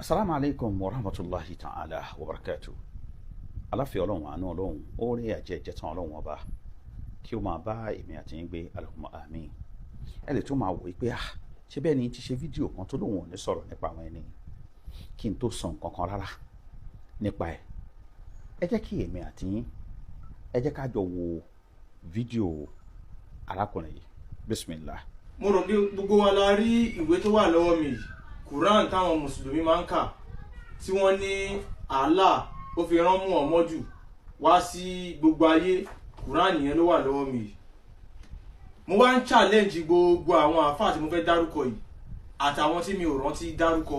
Assalamu alaikum wa rahmatullahi ta'ala wa barakatuh. Aláfẹ́ Ọlọ́run, àánú Ọlọ́run, oore àjẹjẹ tán Ọlọ́run ọba kí ó máa bá èmi àti yín gbé, Allahumma àmín. Ẹ lè tún máa wò pé ṣé bẹ́ẹ̀ ni ti ṣe fídíò kan tó lóun ò ní sọ̀rọ̀ nípa àwọn ẹni kí n tó sọ nǹkan kan rárá nípa ẹ̀. Ẹ jẹ́ kí èmi àti yín ẹ jẹ́ ká jọ wo fídíò arákùnrin yìí. Bismillah. Mo rò pé gbogbo wa la rí ìwé tó wà lọ́wọ́ mi yìí, Quran táwọn mùsùlùmí máa ń kà, tí wọ́n ní Allah ó fi rán Muhammadu wá sí gbogbo ayé. Quran yẹn ló wà lọ́wọ́ mi yìí. Mo wá ń challenge gbogbo àwọn àáfàá tí mo fẹ́ dárúkọ yìí àtàwọn tí mi ò rántí dárúkọ,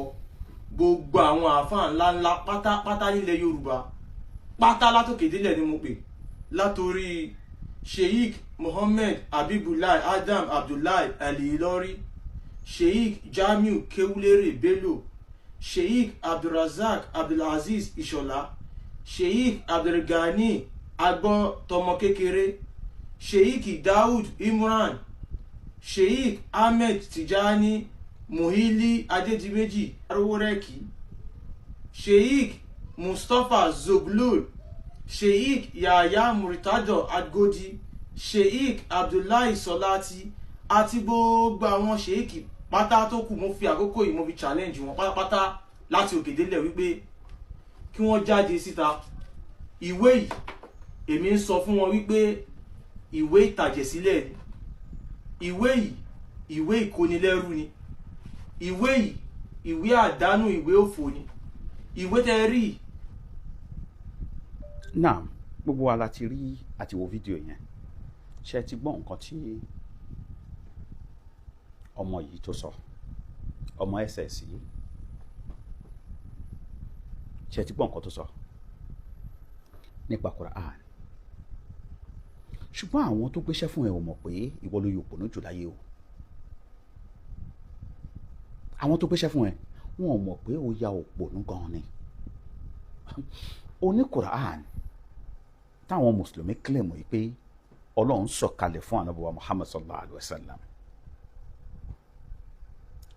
gbogbo àwọn àáfàá ńláńlá pátápátá nílẹ̀ Yorùbá pátá látòkè délẹ̀ ni mo pè, látorí Sheikh Mohammed Habibullah Adam Abdullahi Al-Ilori, Sheikh Jamiu Kewulere Bello, Sheikh Abdulrazak Abdulaziz Ishola, Sheikh Abdulgani Agbo Tomo Kekere, Sheikh Daud Imran, Sheikh Ahmed Tijani Muhili Adedimeji Aroworeki, Sheikh Mustapha Zoglul, Sheikh Yahya Muritado Adgodi, Sheikh Abdullahi Solati, àti gbogbo àwọn sheikh pátá tó kù. Mo fi àkókò yìí mo fi challenge wọn pátápátá láti òkè délẹ̀ wípé kí wọ́n jáde síta. Ìwé yìí èmi ń sọ fún wọn wípé ìwé ìtàjẹ̀sílẹ̀ ni, ìwé yìí ìwé ìkónilẹ́rú ni, ìwé yìí ìwé àdánù, ìwé òfò ni, ìwé tẹ́ rí. Náà gbogbo wa láti rí àti wo fídíò yẹn. Ṣé ti gbọ́ nǹkan tí ọmọ yìí tó sọ, ọmọ SS yìí? Ṣé ti gbọ́ nǹkan tó sọ nípa Quran? Ṣùgbọ́n àwọn tó gbéṣẹ́ fún ẹ ò mọ̀ pé ìwọ ló yọ òpònú jù láyé o. Àwọn tó gbéṣẹ́ fún ẹ wọn ò mọ̀ pé ó ya òpònú gan ni. Oní Quran táwọn mùsùlùmí kílẹ̀mù yìí pé Ọlọ́run sọ̀kalẹ̀ fún Ànábì wa Muhammad sallallahu alaihi wasallam,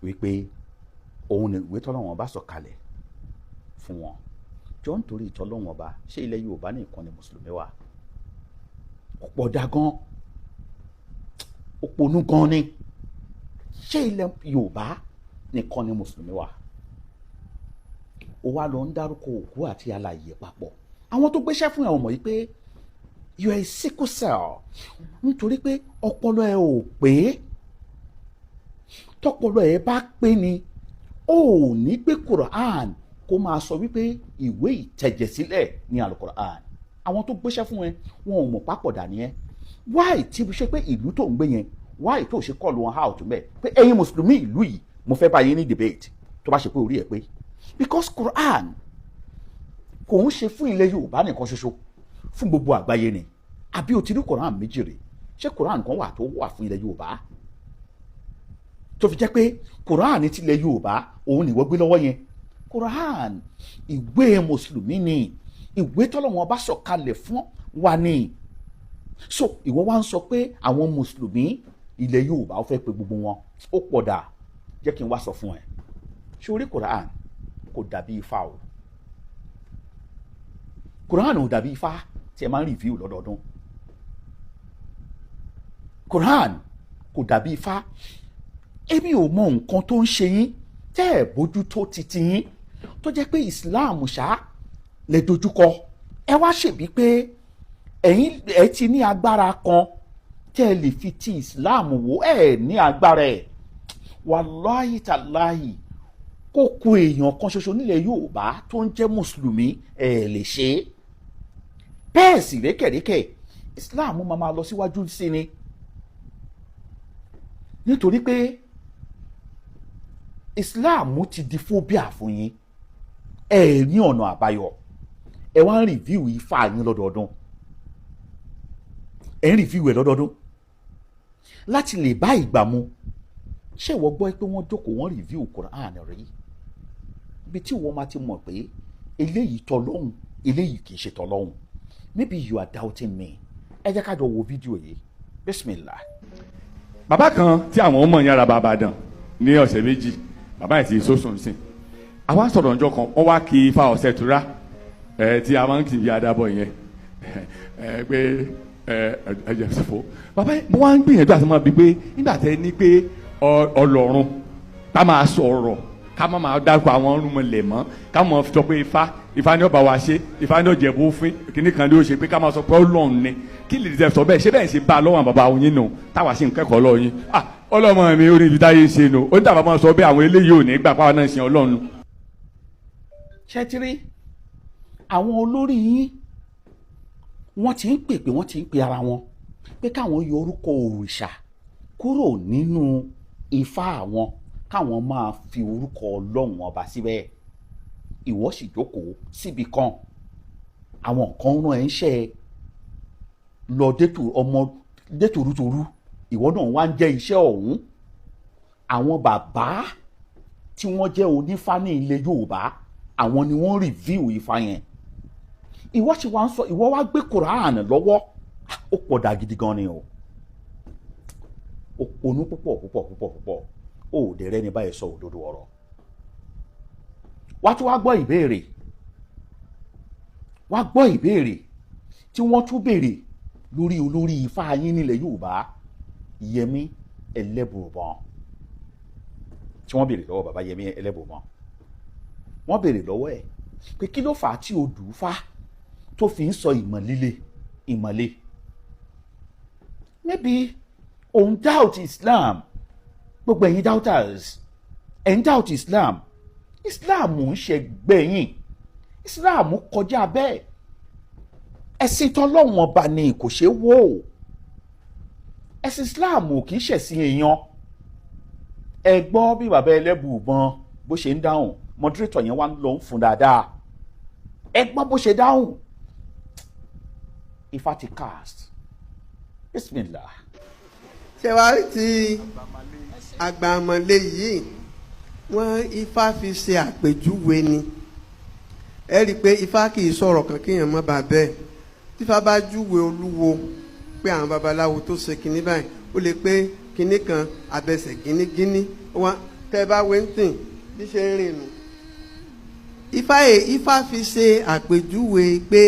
wípé òun ni ìwé tọ́lọ́run bá sọ̀kalẹ̀ fún wọn. Jọ nítorí ìtọ́lọ́run ọba, ṣé ilẹ̀ Yorùbá nìkan ni mùsùlùmí wà? Ọ̀pọ̀ dá gan, òpònú gan ni. Ṣé ilẹ̀ Yorùbá nìkan ni mùsùlùmí wà? Ó wá lọ ń dárúkọ òkú àti alààyè papọ̀. Àwọn tó gbéṣẹ́ fún ẹ ò mọ̀ yìí pé you are a sickle cell, nítorí pé ọpọlọ ẹ ò pé. Tọpọlọ ẹ bá pé ni ó ní gbé Quran kó máa sọ wípé ìwé ìtẹ̀jẹ̀sílẹ̀ ní Al-Quran. Àwọn tó gbéṣẹ́ fún ẹ wọn ò mọ̀ papọ̀dà ni ẹ. Why tí ṣe pé ìlú tó ń gbé yẹn, why tó ṣe call wọn out mẹ́ pé ẹ̀yin mùsùlùmí ìlú yìí mo fẹ́ bá yín ní debate tó bá ṣe pé orí ẹ pé? Because Quran kò ń ṣe fún ilẹ̀ Yorùbá nìkan ṣoṣo, fún gbogbo àgbáyé ni. Àbí o ti rí Quran méjì rè? Ṣé Quran kan wà tó wà fún ilẹ̀ Yorùbá? Tó fi jẹ́ pé Quran ti ilẹ̀ Yorùbá òun nìwọ gbé lọ́wọ́ yẹn. Quran ìwé mùsùlùmí ni, ìwé tọ́lọ́run bá sọ̀kalẹ̀ fún wa ni. So ìwọ wá ń sọ pé àwọn mùsùlùmí ilẹ̀ Yorùbá ó fẹ́ pe gbogbo wọn. Ó pọ̀ dà, jẹ́ kí n wá sọ fún ẹ. Ṣé orí Quran kò dàbí Ifá o? Quran ò dàbí Ifá tí ẹ máa ń review lọ́dọọdún. Quran kò dàbí Ifá. Èmi ò mọ nǹkan tó ń ṣe yín tẹ́ ẹ̀ bójú tó titi yín tó jẹ́ pé Islam ṣá lè dojúkọ. Ẹ wá ṣèbí pé ẹ̀yin ẹ ti ní agbára kan tẹ́ ẹ lè fi ti Islam wò, ẹ ní agbára ẹ̀. Wàláhì tàláhì kó kù èèyàn kan ṣoṣo nílẹ̀ Yorùbá tó ń jẹ́ mùsùlùmí ẹ lè ṣe é. Bẹ́ẹ̀ sì rékẹ̀rékẹ̀ Islam máa lọ síwájú sí ni, nítorí pé Islam ti di phobia fún yín. Ẹ ní ọ̀nà àbáyọ. Ẹ wá ń review Ifá yín lọ́dọọdún. Ẹ ń review ẹ̀ lọ́dọọdún láti lè bá ìgbà mu. Ṣé ìwọ gbọ́ pé wọ́n jókòó wọ́n review Quran rí? Ibi tí wọ́n máa ti mọ̀ pé eléyìí tọ́lọ́hun, eléyìí kìí ṣe tọ́lọ́hun. Maybe you are doubting me. Ẹ jẹ́ ká jọ wo fídíò yìí. Bismillah. Bàbá kan tí àwọn ọmọ yẹn ra bàbá dàn ní ọ̀sẹ̀ méjì, bàbá yìí ti sọ́sùn sí. àwa sọ̀rọ̀ ọjọ́ kan wọ́n wá kí ifá ọ̀sẹ̀ tura tí a máa ń kì í adabọ̀ yẹn pé ẹ̀jẹ̀ sọ̀fọ̀ bàbá mo wá ń gbìyànjú àti máa bí pé nígbà tẹ́ ní pé ọlọ́run ká máa sọ̀rọ̀ ká má máa dárúkọ àwọn ọ̀rúnmọlẹ̀ mọ́ ká mọ̀ sọ pé ifá ní ọba wa ṣe ifá ní ọ̀jẹ̀ bó fín kíní kan ní ó ṣe pé ká máa sọ pé ọlọ́run ni kí lè dẹ̀ sọ bẹ́ẹ̀ ṣé bẹ́ẹ̀ ṣe bá a lọ́wọ́ àwọn bàbá yín nù táwa sì ń kẹ́kọ̀ọ́ lọ́wọ́ yín ọlọ́mọ mi orí ibi táyé ṣe nù ó ní tàbá máa sọ bẹ́ẹ̀ àwọn eléyìí ò ní gbà pàwọn náà ṣe ọlọ́run. ṣẹ́tírí àwọn olórí yín wọ́n ti ń pè pé wọ́n ti ń pe ara wọn pé káwọn yọ orúkọ òrìṣà kúrò nínú ifá àwọn káwọn máa fi orúkọ ọlọ́run ọba síbẹ̀ ìwọ sì jókòó síbi kan àwọn kan rán ẹ̀ ń ṣe lọ détòrútorú ìwọ náà wá ń jẹ́ iṣẹ́ ọ̀hún àwọn bàbá tí wọ́n jẹ́ onífá ní ilẹ̀ Yorùbá àwọn ni wọ́n rìvíw ifá yẹn ìwọ sì wá ń sọ ìwọ wá gbé Quran lọ́wọ́ ó pọ̀ dà gidi gan ni o ó ponú púpọ̀ ó dẹ̀ rẹ́ni báyìí sọ òdodo ọ̀rọ̀ wá tún wá gbọ́ ìbéèrè tí wọ́n tún béèrè lórí olórí ifá yín nílẹ̀ Yorùbá Yẹmí Ẹlẹ́bùúbọn tí wọ́n béèrè lọ́wọ́ bàbá Yẹmí Ẹlẹ́bùúbọn wọ́n béèrè lọ́wọ́ ẹ̀ pé kí ló fà á tí odù fá tó fi ń sọ ìmọ̀le maybe òun doubt Islam gbogbo ẹ̀yin doubters ẹ̀ ń doubt Islam ń ṣe gbẹ̀yìn Islam kọjá bẹ́ẹ̀ ẹ̀sìn tọ́lọ́run ọba ni kò ṣeé wò ẹ̀sìn Islam kì í ṣẹ̀sìn èèyàn ẹ gbọ́ bí bàbá Ẹlẹ́bùúbọn bó ṣe ń dáhùn moderator yẹn wá ń lọ ń fún dáadáa ẹ gbọ́ bó ṣe dáhùn ifá ti cast bismillah. ṣé wàá rí ti àgbàmọ̀lé yìí wọ́n ifá fi ṣe àpèjúwe ni ẹ rí i pé ifá kì í sọ̀rọ̀ kan kéèyàn má bàa bẹ́ẹ̀ tífá bá júwe olúwo pé àwọn babaláwo tó ṣe kinní báyìí ó lè pé kinní kan abẹsẹ̀ gínígíní wọn tẹ́ bá wé ń tìn bí ṣe ń rìn nù. ifá fi ṣe àpèjúwe pé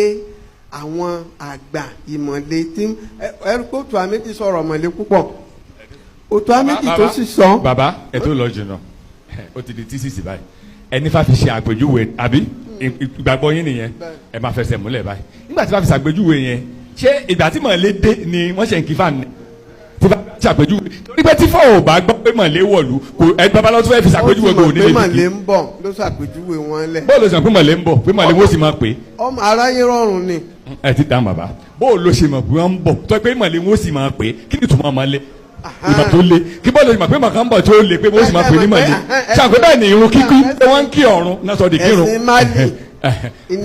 àwọn àgbà ìmọ̀le tí ẹrú pé òtún àmì ti sọ̀rọ̀ mọ̀lẹ́ púpọ̀ òtún àmì ti tó sì sọ. bàbá ẹ tó lọ jìnnà ó ti di tíṣìṣì báyìí ẹni fà fi ṣe àpèjúwe àbí ìgbàgbọ́ yín nìyẹn ẹ máa fẹsẹ̀ múlẹ̀ báyìí nígbà tí fà fi ṣàpèjúwe yẹn ṣé ìgbà tí mọ̀lẹ́ dé ni wọ́n ṣe ń kí fà ní tí fà fi ṣàpèjúwe torí pé tí fọ́ ò bá gbọ́ pé mọ̀lẹ́ wọ̀lú kò ẹ babaláwo tó fẹ́ fi ṣàpèjúwe kò ní lè fi kí. ó ti mọ̀ pé mọ̀lẹ́ ń bọ̀ ló ṣàpèjúwe wọn lẹ̀. bóòlù sọ pé mọ̀lẹ́ ń bọ̀ pé mọ̀lẹ́ wọ́n sì máa pè é. ọmọ aráyé rọrùn ni. ẹ ti dá bàbá bóòlù ṣe mọ̀ pé wọ́n ń bọ̀ tó pé mọ̀lẹ́ wọ́n sì máa pè é kí ni tùmọ̀ mọ̀lẹ́ ìgbà tó le kí bọ́ọ̀lù ìgbà pé màkà ń bọ̀ tó le pé bó sì máa pè ní mọ̀lẹ́ ṣàǹkó bẹ́ẹ̀ ni irun kíkí wọ́n ń kí ọ̀run náà sọ di kírun. ẹ̀sìn Málì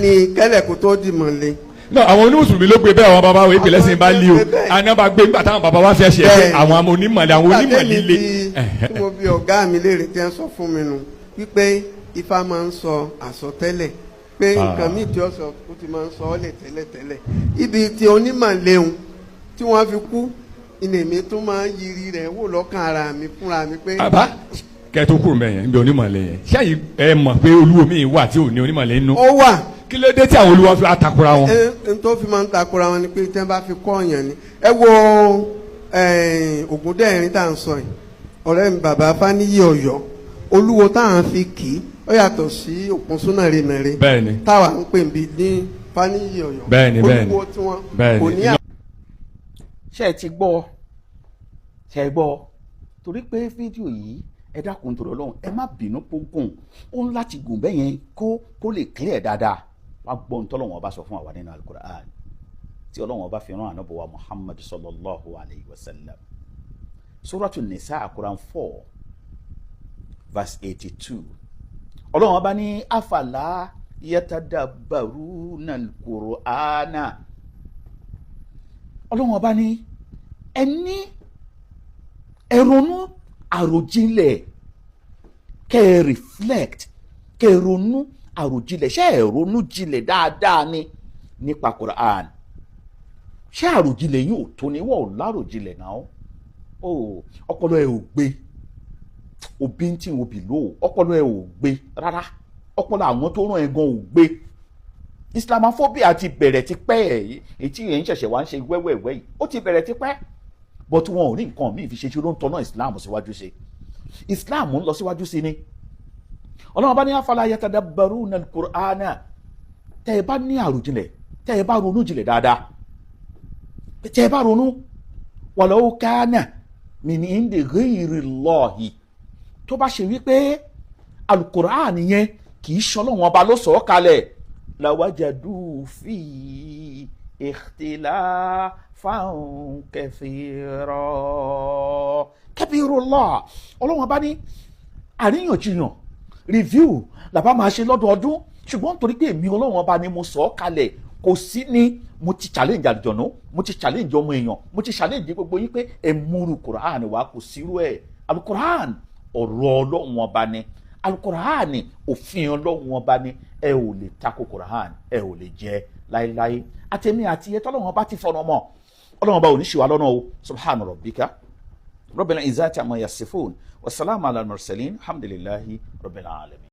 ni kẹ́lẹ̀ kó tó di mọ̀lẹ́. náà àwọn onímùsùlùmí ló gbé bẹ́ẹ̀ àwọn bàbá wo ìpìlẹ̀ sí bá lé o àná bá gbé nígbà táwọn bàbá wa fẹ́ ṣe pé àwọn onímọ̀lẹ́ àwọn onímọ̀lẹ́ lé. tí mo bí ọ̀gá mi léèrè tí wọ́n sọ fún mi nù wípé ifá máa ń sọ àsọtẹ́lẹ̀ pé nǹkan míì tí ó sọ ó ti máa ń sọ ọ́ lẹ̀ tẹ́lẹ̀tẹ́lẹ̀ ibi tí onímọ̀lẹ́hùn tí wọ́n fi kú ilé mi tún máa ń yiri rẹ̀ wò lọ́kàn ara mi fúnra mi pé. bàbá kẹtó kúrò mẹyìn níbi onímọ̀lẹ́ yẹn ṣé àyè ẹ mọ̀ pé olúwo mi wà tí ò ní onímọ̀lẹ́ nínú. ó wà. kí ló dé tí àwọn olúwa fi àtakora wọn. n tó fi máa ń takora wọn ni pé tí wọ́n bá fi kọ́ ọ̀yàn ni ẹ wo Ògúndẹ̀rín tá à ń sọ yìí ọ̀rẹ́ mi bàbá Fáníyì Ọ̀yọ́ olúwo táwọn fi kì í ó yàtọ̀ sí Òkúnsúnà Rèmẹrẹ bẹ́ẹ̀ni táwa ń pè bí ní Fáníyì Ọ̀yọ́ bẹ́ẹ̀ni olúwo tí wọ́n kò ní à. ṣé ẹ ti gbọ́ ṣe gbọ́ torí pé fídíò yìí ẹ dákun tó lọ́wọ́ ẹ má bínú pógùn ó ń láti gùn bẹ́ẹ̀ yẹn kó lè clear dáadáa wá gbọ́ ohun tọ́lọ́wọ́n bá sọ fún àwa nínú Al-Qur'an tí Ọlọ́hun bá fi rán ànábì wa Muhammad sallallahu alayhi wa sallam Suratul Nisa Quran 4 verse 82 Ọlọ́hun bá ní afala yatadabbaruna al-Qur'ana Ọlọ́hun bá ní ẹni ẹ̀rọnú àròjinlẹ̀ kẹ́ ẹ reflect kẹ́ ẹ ronú àròjinlẹ̀ ṣé ẹ ronú jinlẹ̀ dáadáa ni nípa Quran ṣé àròjinlẹ̀ yìí ò tó ní wọ́n ò láròjinlẹ̀ náà ó ọpọlọ ẹ ò gbé òbí ń tí òbí lò ọpọlọ ẹ ò gbé rárá ọpọlọ àwọn tó rán ẹ gan ò gbé. Islamophobia ti bẹ̀rẹ̀ ti pẹ́ èyí tí èyí ń ṣẹ̀ṣẹ̀ wá ń ṣe wẹ́wẹ́wẹ́ yìí ó ti bẹ̀rẹ̀ ti pẹ́, but wọn ò rí nǹkan míì fi ṣe ló ń tọ́nà Islam síwájú sí. Islam ń lọ síwájú sí ni. Ọlọ́run bá ní afala yatadabbaruna al-Qur'ana, tẹ́ ẹ bá ní àròjinlẹ̀, tẹ́ ẹ bá ronú jinlẹ̀ dáadáa, tẹ́ ẹ bá ronú walau kana min indi ghayri Allahi, tó bá ṣe wípé al-Qur'an yẹn kì í ṣọlọ́run ọba ló sọ̀ ọ́ kalẹ̀, lawajadu fi ikhtilafan kathira kabirullah. Ọlọ́run ọba ní àríyànjiyàn review làbá máa ṣe lọ́dọọdún, ṣùgbọ́n nítorí pé èmi Ọlọ́run ọba ni mo sọ̀ ọ́ kalẹ̀, kò sí ni mo ti challenge àlùjọ̀nù, mo ti challenge ọmọ èèyàn, mo ti challenge gbogbo yín pé ẹ múru Quran wá, kò sírú ẹ̀. Alukur'an ọ̀rọ̀ Ọlọ́run ọba ni, Alukur'an òfin Ọlọ́run ọba ni, ẹ ò lè tako Quran, ẹ ò lè jẹ láéláé. Àtẹ̀mí àti ẹ̀tọ́ Ọlọ́run ọba ti fọ̀nà mọ́, Ọlọ́run ọba ò ní ṣì wá lọ́nà o. Subhana rabbika rabbil izzati amma yasifun wa salamun ala al-mursalin, alhamdulillahi rabbil alamin.